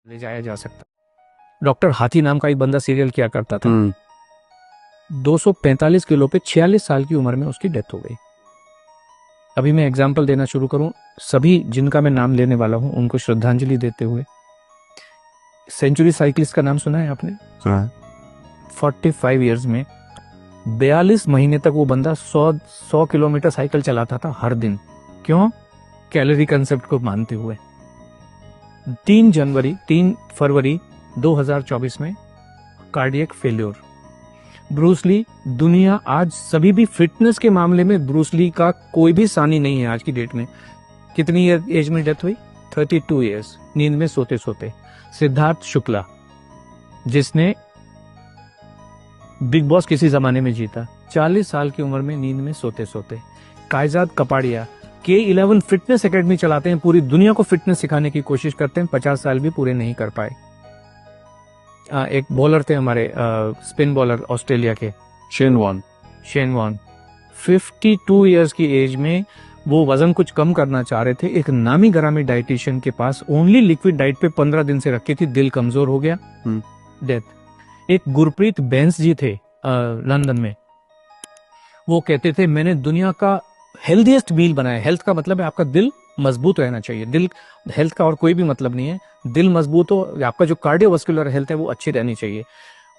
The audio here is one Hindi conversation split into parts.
ले जाया जा सकता। डॉक्टर हाथी नाम का एक बंदा सीरियल किया करता था। 245 किलो पे 46 साल की उम्र में उसकी डेथ हो गई। अभी मैं एग्जाम्पल देना शुरू करूं, सभी जिनका मैं नाम लेने वाला हूं उनको श्रद्धांजलि देते हुए। सेंचुरी साइकिलिस्ट का नाम सुना है आपने? सुना है। 45 इयर्स में 42 महीने तक वो बंदा 100 किलोमीटर साइकिल चलाता था हर दिन। क्यों? कैलोरी कंसेप्ट को मानते हुए। 3 फरवरी 2024 में कार्डियक फेल्योर। ब्रूस ली, दुनिया आज सभी भी फिटनेस के मामले में ब्रूस ली का कोई भी सानी नहीं है आज की डेट में। कितनी एज में डेथ हुई? 32 इयर्स, नींद में सोते सोते। सिद्धार्थ शुक्ला, जिसने बिग बॉस किसी जमाने में जीता, 40 साल की उम्र में नींद में सोते सोते। कायजाद कपाड़िया K11 फिटनेस एकेडमी चलाते हैं, पूरी दुनिया को फिटनेस सिखाने की कोशिश करते हैं, 50 साल भी पूरे नहीं कर पाए। एक बॉलर थे हमारे, स्पिन बॉलर ऑस्ट्रेलिया के, शेन वॉन 52 इयर्स की एज में वो वजन कुछ कम करना चाह रहे थे। एक नामी गरामी डाइटिशियन के पास ओनली लिक्विड डाइट पे 15 दिन से रखी थी, दिल कमजोर हो गया, डेथ। एक गुरप्रीत बैंस जी थे लंदन में, वो कहते थे मैंने दुनिया का हेल्दीएस्ट मील बनाया। हेल्थ का मतलब है आपका दिल मजबूत रहना चाहिए। दिल, हेल्थ का और कोई भी मतलब नहीं है। दिल मजबूत हो, आपका जो कार्डियोवास्कुलर हेल्थ है वो अच्छी रहनी चाहिए।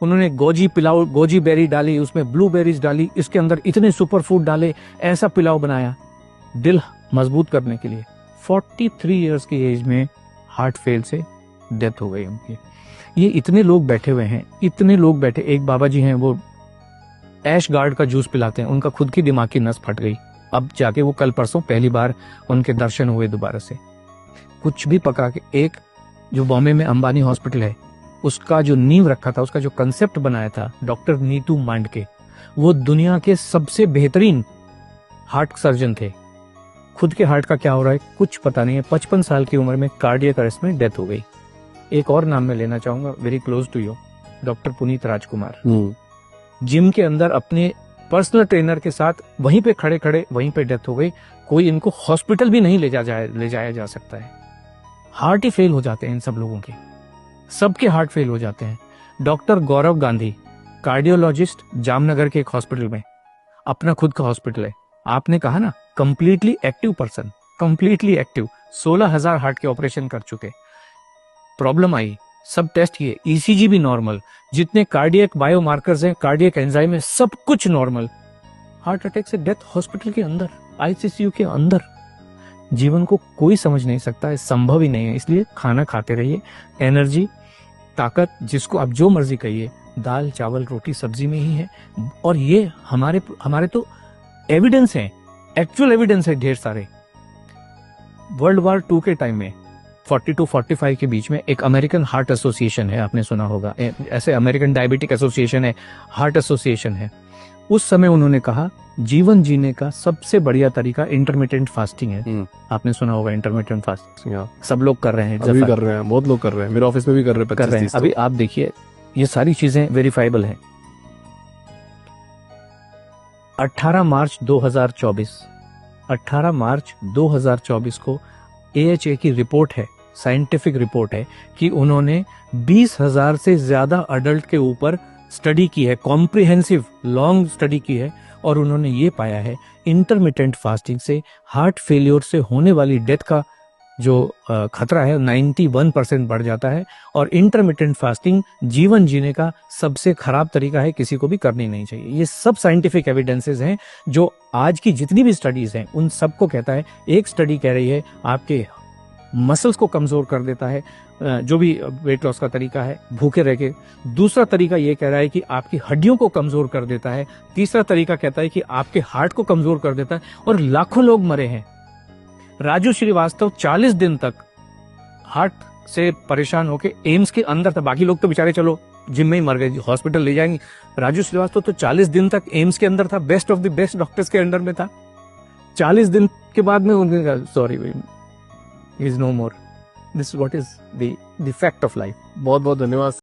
उन्होंने गोजी पिलाओ, गोजी बेरी डाली, उसमें ब्लूबेरीज डाली, इसके अंदर इतने सुपर फूड डाले, ऐसा पिलाओ बनाया दिल मजबूत करने के लिए। 43 इयर्स की एज में हार्ट फेल से डेथ हो गई उनकी। ये इतने लोग बैठे हुए हैं, इतने लोग बैठे। एक बाबा जी हैं, वो ऐश गार्ड का जूस पिलाते हैं, उनका खुद की दिमाग की नस फट गई। अब जाके वो कल परसों पहली बार उनके दर्शन हुए दोबारा से। कुछ भी पका के, एक जो बॉम्बे में अंबानी हॉस्पिटल है, उसका जो नींव रखा था, उसका जो कंसेप्ट बनाया था डॉक्टर नीतू मांडके, वो दुनिया के सबसे बेहतरीन हार्ट सर्जन थे। खुद के हार्ट का क्या हो रहा है कुछ पता नहीं है। 55 साल की उम्र में कार्डियक अरेस्ट में डेथ हो गई। एक और नाम मैं लेना चाहूंगा, very close to you, doctor Puneet Rajkumar. Gym के अंदर अपने पर्सनल ट्रेनर के साथ वहीं पे खड़े खड़े वहीं पे डेथ हो गई। कोई इनको हॉस्पिटल भी नहीं ले जाया जा सकता है। हार्ट ही फेल हो जाते हैं इन सब लोगों के, सबके हार्ट फेल हो जाते हैं। डॉक्टर गौरव गांधी, कार्डियोलॉजिस्ट, जामनगर के एक हॉस्पिटल में, अपना खुद का हॉस्पिटल है। आपने कहा ना completely active person, completely active, 16,000 heart के ऑपरेशन कर चुके। प्रॉब्लम आई, सब टेस्ट किए, ईसीजी भी नॉर्मल, जितने कार्डियक बायोमार्कर्स हैं, कार्डियक एंजाइम है, सब कुछ नॉर्मल। हार्ट अटैक से डेथ हॉस्पिटल के अंदर, आईसीयू के अंदर। जीवन को कोई समझ नहीं सकता है, संभव ही नहीं है। इसलिए खाना खाते रहिए, एनर्जी, ताकत, जिसको आप जो मर्जी कहिए, दाल चावल रोटी सब्जी में ही है। और ये हमारे तो एविडेंस है, एक्चुअल एविडेंस है ढेर सारे। वर्ल्ड वॉर 2 के टाइम में 40-45 के बीच में एक अमेरिकन हार्ट एसोसिएशन है, आपने सुना होगा, ऐसे अमेरिकन डायबिटिक एसोसिएशन है, हार्ट एसोसिएशन है। उस समय उन्होंने कहा जीवन जीने का सबसे बढ़िया तरीका इंटरमिटेंट फास्टिंग है। आपने सुना होगा इंटरमिटेंट फास्टिंग, सब लोग कर रहे हैं, अभी कर रहे हैं, बहुत लोग कर रहे हैं, मेरे ऑफिस में भी कर रहे हैं। अभी आप देखिए, ये सारी चीजें वेरीफाइबल हैं। 18 मार्च 2024 को AHA की रिपोर्ट है, साइंटिफिक रिपोर्ट है, कि उन्होंने 20,000 से ज्यादा अडल्ट के ऊपर स्टडी की है, कॉम्प्रिहेंसिव लॉन्ग स्टडी की है, और उन्होंने ये पाया है इंटरमिटेंट फास्टिंग से हार्ट फेलियर से होने वाली डेथ का जो खतरा है 91% बढ़ जाता है। और इंटरमिटेंट फास्टिंग जीवन जीने का सबसे खराब तरीका है, किसी को भी करनी नहीं चाहिए। ये सब साइंटिफिक एविडेंसेस हैं, जो आज की जितनी भी स्टडीज हैं उन सबको कहता है। एक स्टडी कह रही है आपके मसल्स को कमजोर कर देता है, जो भी वेट लॉस का तरीका है, भूखे रह के। दूसरा तरीका ये कह रहा है कि आपकी हड्डियों को कमजोर कर देता है। तीसरा तरीका कहता है कि आपके हार्ट को कमजोर कर देता है। और लाखों लोग मरे हैं। राजू श्रीवास्तव 40 दिन तक हार्ट से परेशान होकर एम्स के अंदर था। बाकी लोग तो बेचारे चलो जिम में ही मर गए, हॉस्पिटल ले जाएंगे। राजू श्रीवास्तव तो 40 दिन तक एम्स के अंदर था, best of the best doctors के अंडर में था। 40 दिन के बाद में उन्होंने कहा sorry, is no more. This what is the fact of life. बहुत बहुत धन्यवाद।